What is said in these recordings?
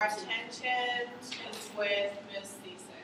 Our attention is with Miss Sesay.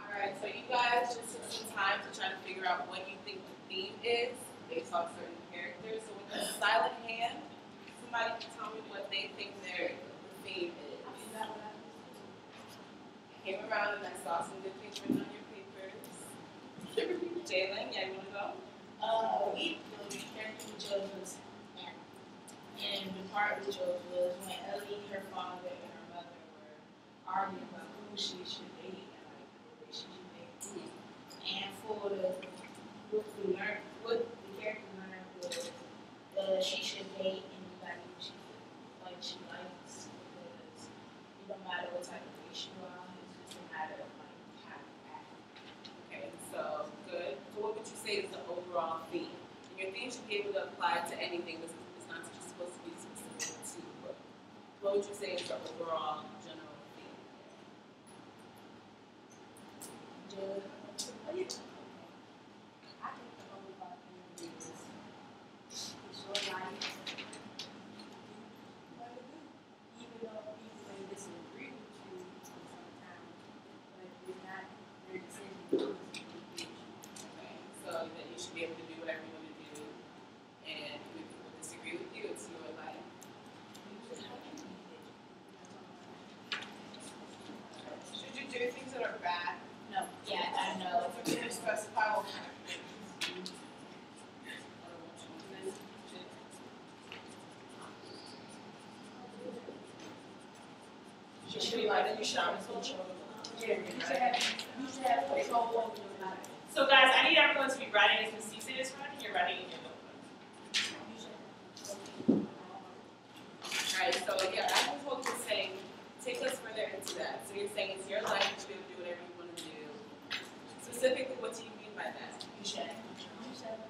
Alright, so you guys just took some time to try to figure out what you think the theme is based on certain characters. So with a silent hand, somebody can tell me what they think the theme is. Came around and I saw some good things written on your papers. Jalen, yeah, you want to go? The character judges, and the part of the joke was when Ellie, her father, and her mother were arguing about who she should date and like the relationship they date. And for what the character learned was she should date anybody who she likes because it don't matter what type of race you are, it's just a matter of like how you act. Okay, so good. So what would you say is the overall theme? And your theme should be able to apply to anything. It's not just supposed to be specific to the book. What would you say is the overall general theme? I think the overall theme is your life. Even though people may disagree with you sometimes, but it's not their decision. Okay, so that you should be able to do whatever you want to do, and if people disagree with you, it's your life. Should you do things that are bad? No. Yeah, I know. Can you specify what kind of things? Should be like you should have control. Yeah, you should have control over your life. So guys, I need everyone to be writing as Miss Sesay is writing. You're writing in your notebook. Alright, so yeah, I was what you're saying. Take us further into that. So you're saying it's your life, you should be able to do whatever you want to do. Specifically, what do you mean by that? You should have control.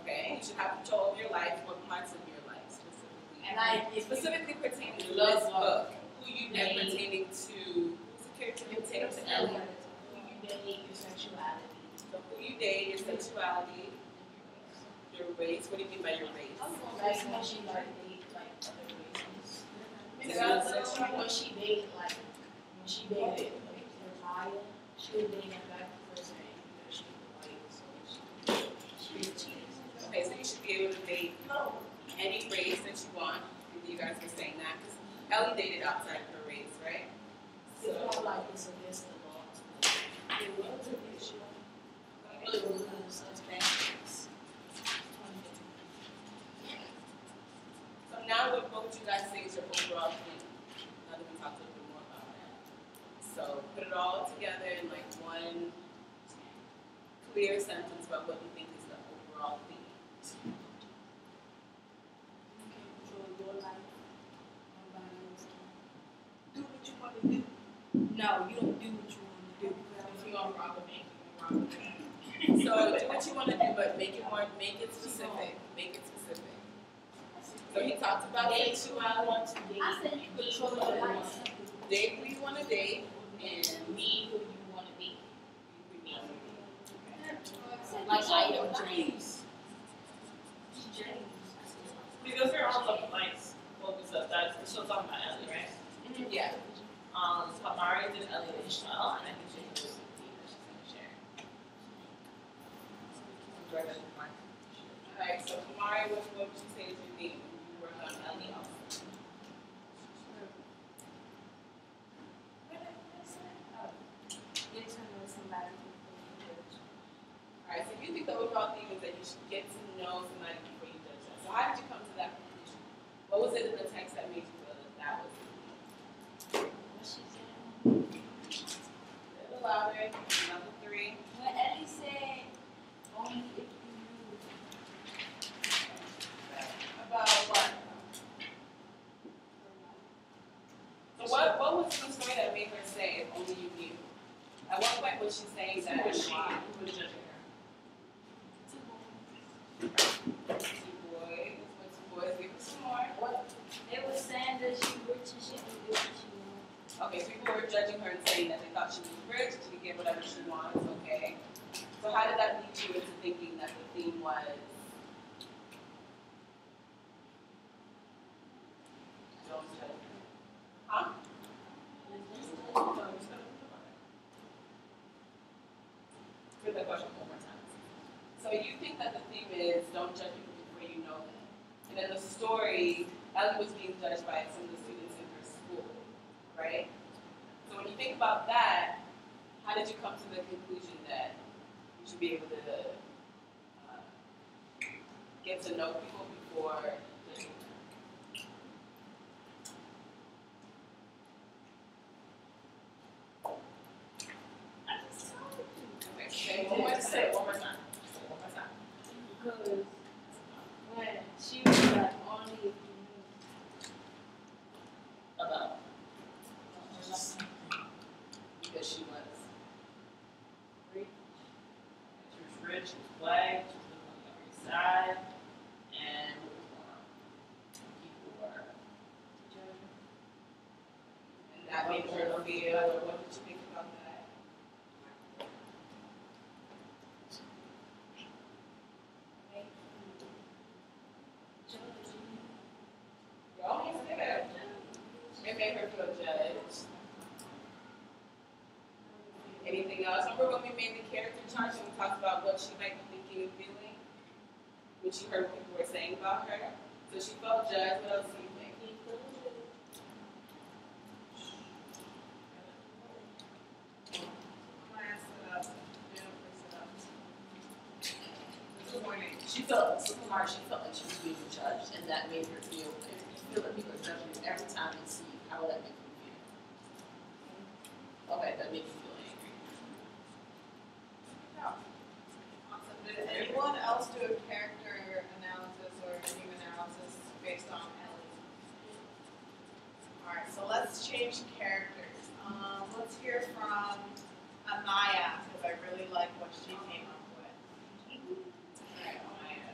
Okay, you should have control of your life. What parts of your life specifically? And specifically pertaining to love this book. who you And date, pertaining to who's the character pertaining to Ellie. who you date, your sexuality. So who you date, your sexuality, your race. What do you mean by your race? Like when she like date like other races. Yeah. When she dated her Maya, she was dating a black person and she was white, so she was cheating. Okay, so you should be able to date any race that you want. You guys were saying that because Ellie dated outside of her race, right? It's more like it's against the law. It was an issue. It was such things. So now what would you guys say is your overall theme? Now that we talked a little bit more about that. So put it all together in like one clear sentence about what you think is the overall theme. You can control your life. Nobody else can. Do what you want to do. No, you don't do what you want to do. If you're on rob a bank, you're on rob a bank. So do what you want to do, but make it specific. Make it specific. So he talked about Date who I want to date. I said you control your life. date who you want to date and Be who you want to be. Like I am James. Because they're all the points focus up. That's still talking about Ellie, right? yeah. Amari did Ellie and Ishmael, and I think Jane was the theme that she's going to share. Alright, so Kamari, what would you say is your theme? You work on Ellie also. Get to know somebody before you judge. Alright, so you think the overall theme is that you should get to know somebody before you judge them. So how did you come to that conclusion? What was it in the text that made you feel that that was the theme? What she said. A little louder, number 3. When Ellie said, only if you knew. About what? So what was the story that made her say, if only you knew? At what point was she saying that? Who was she? Who was judging her? Two boys. What 2 boys? Give us some more. They were saying that she rich and she can do what she wants. Okay, so people were judging her and saying that they thought she was rich, she could get whatever she wants, okay? So how did that lead you into thinking that the theme was don't judge her? like some of the students in her school, right? So when you think about that, how did you come to the conclusion that you should be able to get to know people before judging them? Okay, say it one more time. Say it one more time. Say it one more time. Because when she was like only if you knew. About. Because she was. She was rich, she was black, she was living on the Upper East Side, and what was going on? People were judging. And that made her feel, what did you think about that? Y'all can say that. It made her feel judged. Anything else? Remember when we made the character chart and we talked about what she might be thinking and feeling? What she heard people were saying about her? So she felt judged. What else do you think? She felt super hard. She felt like she was being judged, and that made her feel. If you feel that people are judging you every time they see you, how would that make you feel? Okay, that makes you feel angry. Awesome. Did anyone else do a character analysis or a name analysis based on Ellie? Alright, so let's change characters. Let's hear from Anaya, because I really like what she came up with. Alright, Anaya.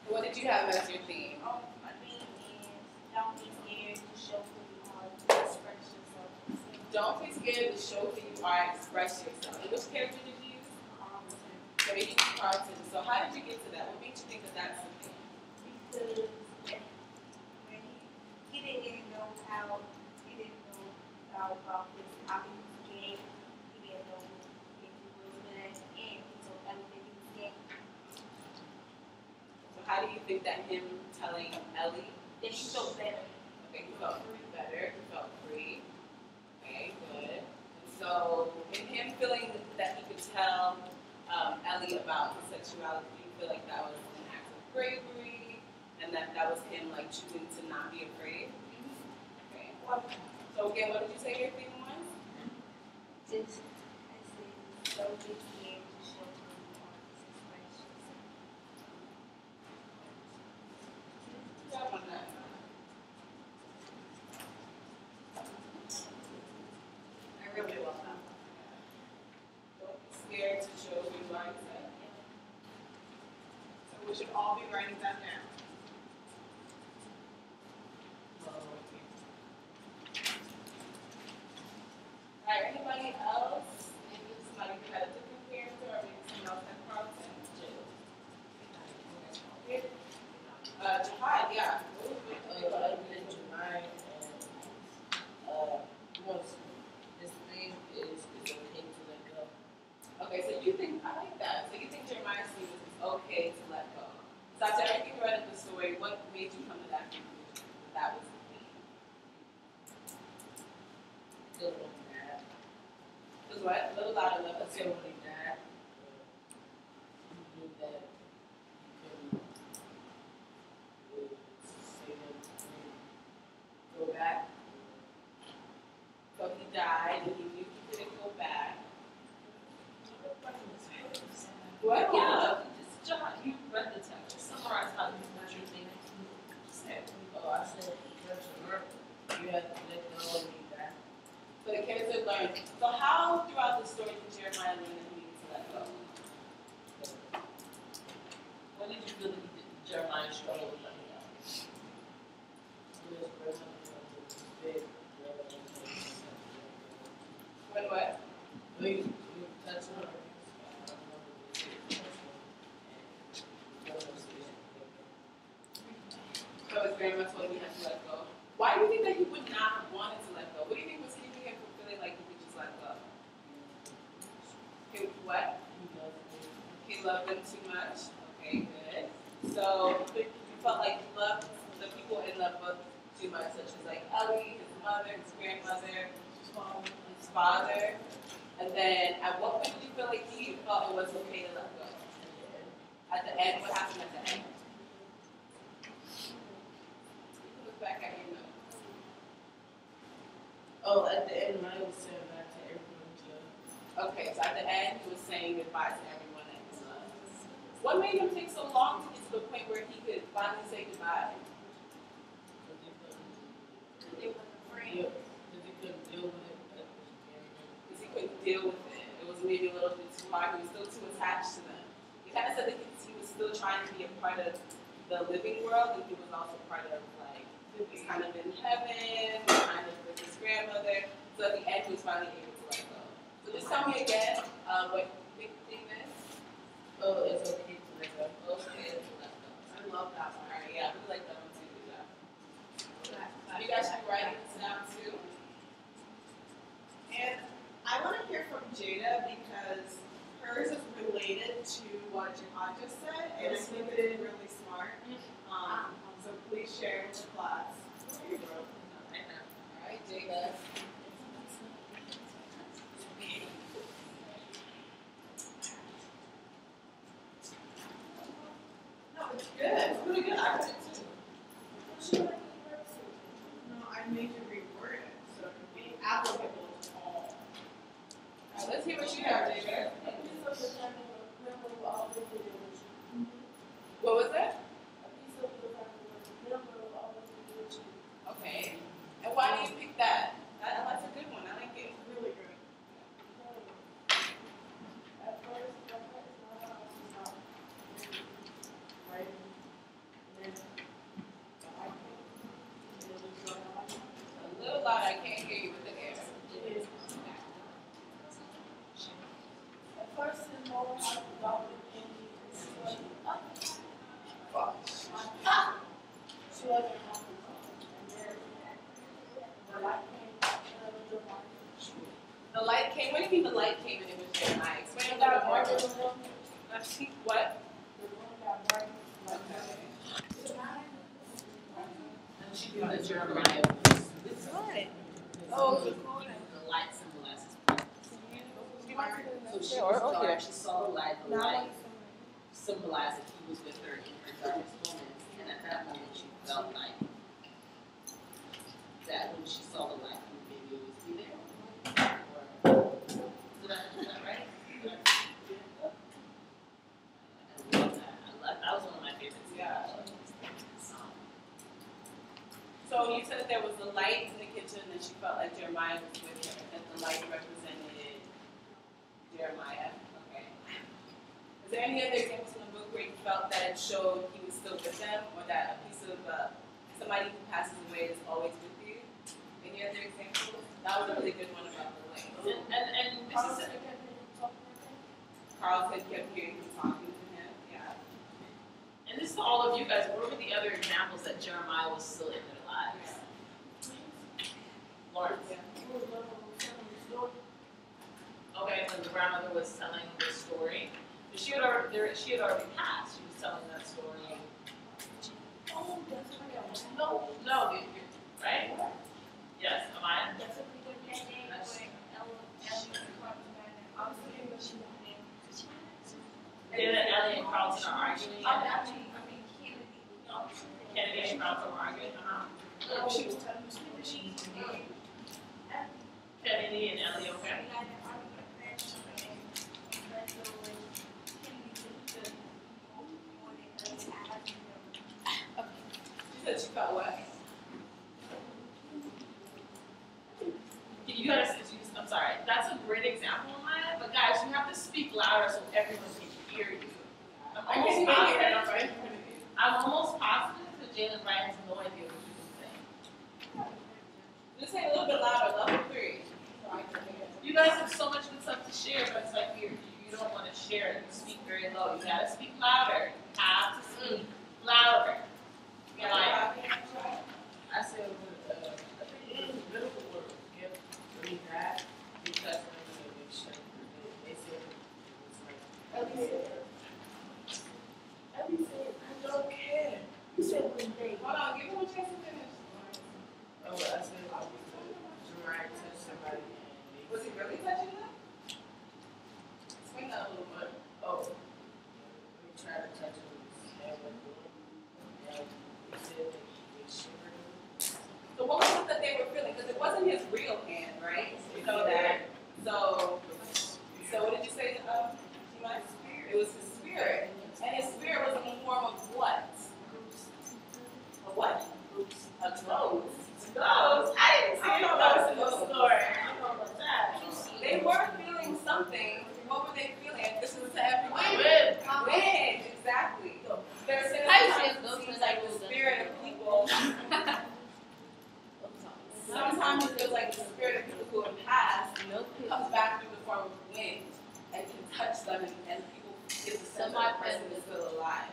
What did you have as your theme? My thing is don't be scared to show who you are, to express yourself. Don't be scared to show who you are, express yourself. And which character did you use? So we used Carlton. So how did you get to that? What made you think that that's the thing? Because when he didn't know about this, how he was gay, he didn't know if he was good at the end, so everything he was gay. So how do you think that him telling Ellie, Then he felt better. okay, he felt better, he felt free. Okay, good. And so in him feeling that he could tell Ellie about his sexuality, do you feel like that was an act of bravery and that was him like choosing to not be afraid? Okay. So again, what did you say your thing was? Just, I said, don't be scared to show who you are, to express yourself. Good job on that. I really love that. Don't be scared to show who you are, you said? So we should all be writing that down. Alright, anybody else? Maybe somebody who had a different character or maybe someone else had Carlton? Jihad, yeah. Okay, so you think, I like that. So you think Jeremiah's theme is it's okay to let go. So after everything you read in the story, what made you come to that conclusion? That was the theme. Because what? A little louder, love. Let's hear what he did. Go back. So he died and he knew he couldn't go back. What? Yeah, just John, you read the text. Just summarize how you what you're thinking. Just say it. Oh, I said, you have to let go of me back. So the character learned. So how throughout the story did Jeremiah learn that he needed to let go? When did you feel that Jeremiah struggled with letting go? When what? You touch her. So his grandma told him he had to let go. Why do you think that he would not have wanted to let go? What do you think was keeping him from feeling like he could just let go? What? He loved them too much. felt like he loved the people in the book too much, such as like Ellie, his mother, his grandmother, his father. And then at what point did you feel like he felt it was okay to let go? At the end, what happened at the end? You can look back at your notes. Oh, at the end, I was saying back to everyone to. Okay, so at the end, he was saying goodbye to everyone that he loved. What made him take so long to get to the point where he could finally say goodbye? Because he couldn't deal with it. Because he couldn't deal with it. It was maybe a little bit too hard. He was still too attached to them. He kind of said that he was still trying to be a part of the living world, and he was also part of, like, he was kind of in heaven, kind of with his grandmother. So at the end, he was finally able to let go. So just tell me again what big thing is. Oh, it's okay to let go. Okay, I love that one. All right, yeah, I really like that one too. Good job. You guys should be writing this down too. And I want to hear from Jada because hers is related to what Jihad just said, and I think it's really smart. So please share with the class. All right, Jada. No, it's good. It's really good. I read it too. No, I made you reword it so it could be applicable to all. All right, let's hear what you have, Jada. What was that? Okay. And why do you pick that? That's a good one. I like it. Really good. A little loud. I can't hear you with the air. The light came. What do you mean the light came and it was Jeremiah? Explain a little bit more. What? And she knew that Jeremiah was What? oh, the light symbolizes purpose. So she was dark, she saw the light symbolized that he was with her in her darkest moments, and at that moment she felt like that when she saw the light, he would maybe always be there. Is that right? I love that. That was one of my favorites. Yeah. So you said that there was the light in the kitchen and she felt like Jeremiah was with her, that the light represented Jeremiah. Okay. Is there any other examples in the book where you felt that it showed he was still with them, or that a piece of somebody who passes away is always with you? Any other examples? That was a really good one about the light. And this is Carlton kept hearing him talking to him. Yeah. and this is to all of you guys. What were the other examples that Jeremiah was still in their lives? Lawrence. Yeah. Okay, when the grandmother was telling the story, but she had already passed. She was telling that story. Oh, that's right. No, right? Yes, am I? That's a pretty good name where I'm forgetting what she wanted. Ellie and Carlton are arguing. Kennedy. Kennedy and Carlton are arguing. She was telling me she Kennedy and Ellie, okay? She said she felt what? You guys, I'm sorry. That's a great example in my head, but guys, you have to speak louder so everyone can hear you. I'm almost positive that Jalen Bryan has no idea what he's saying. Just say a little bit louder, level 3. You guys have so much good stuff to share, but it's like you don't want to share it. You speak very low. You gotta speak louder. You have to speak louder. You're like, I said, I think it was a beautiful word, gift, read that, because I'm going to make sure they said it was like, Ellie said, I don't care. You said, Hold on, give him a chance to finish. Oh, I said Jeremiah touched somebody and they Was he really touching them? Explain that a little bit. we tried to touch him with his hand like that. And he said that he shivered him. So what was it that they were feeling? Because it wasn't his real hand, right? You know that. So what did you say, Chime? It was his spirit. And his spirit was in the form of what? A what? A clothes. Clothes? I didn't see those in the story. I don't know about that. They were feeling something. What were they feeling? This is to everyone. Wind. Exactly. There's sometimes it seems like the spirit of people. Sometimes it feels like the spirit of people who have passed comes back through the form of wind and can touch them and people get the sense that person is still alive.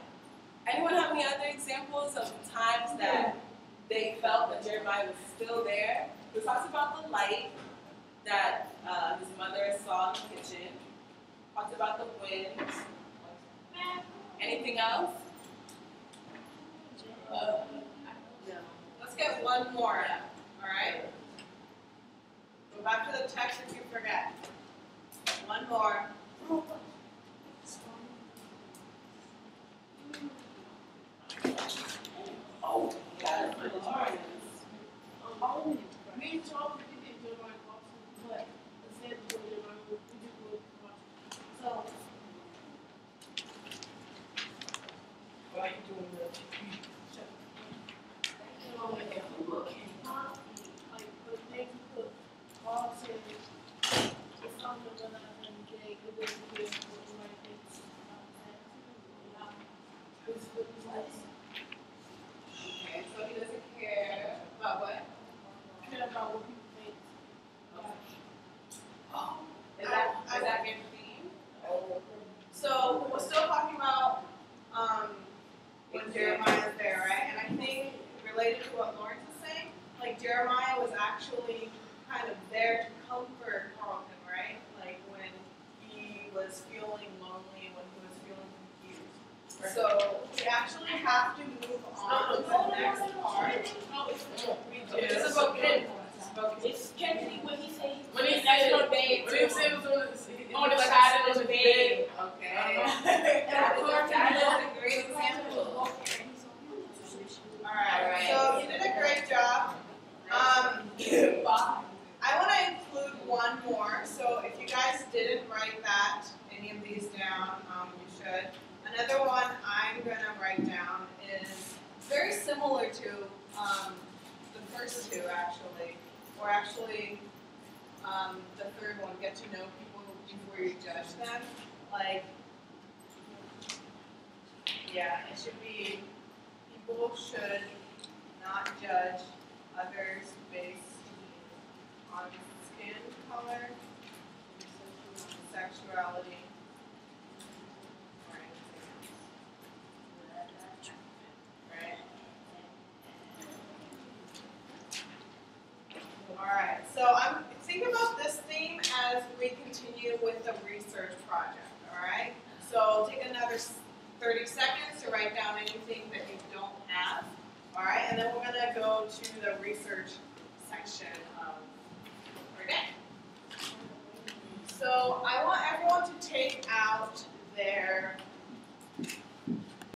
Anyone have any other examples of times that they felt that Jeremiah was still there? We talked about the light that his mother saw in the kitchen. Talked about the wind. Anything else? Let's get one more. All right. Go back to the text if you forget. One more. Oh, yeah. Me and Charles, we did Jeremiah also, but instead of doing Jeremiah, we just would watch. So, why are you doing that? Like, the things you put, Paul said, it's something that I'm going to get, it doesn't feel like it's Okay, so he doesn't care about what? care about what people think. Is that your theme? So we're still talking about when Jeremiah is there, right? And I think related to what Lawrence is saying, like Jeremiah was actually kind of there to comfort Carlton, right? Like when he was feeling lonely, when he was feeling confused. So we actually have to move on to the next part. It's about Ken. It's Kennedy when he said When he said it was on the side of the bed. Okay. That is a great example. Alright, so you did a great job. I want to include one more. So if you guys didn't write that, any of these down, you should. Another one I'm going to write down is very similar to the first two, actually. Or actually, the third one, get to know people before you judge them. Like, yeah, it should be, people should not judge others based on skin color, sexuality, or anything else. Right? Alright, so I'm thinking about this theme as we continue with the research project, alright? So take another 30 seconds to write down anything that you don't have, alright? And then we're going to go to the research section of our day. So I want everyone to take out their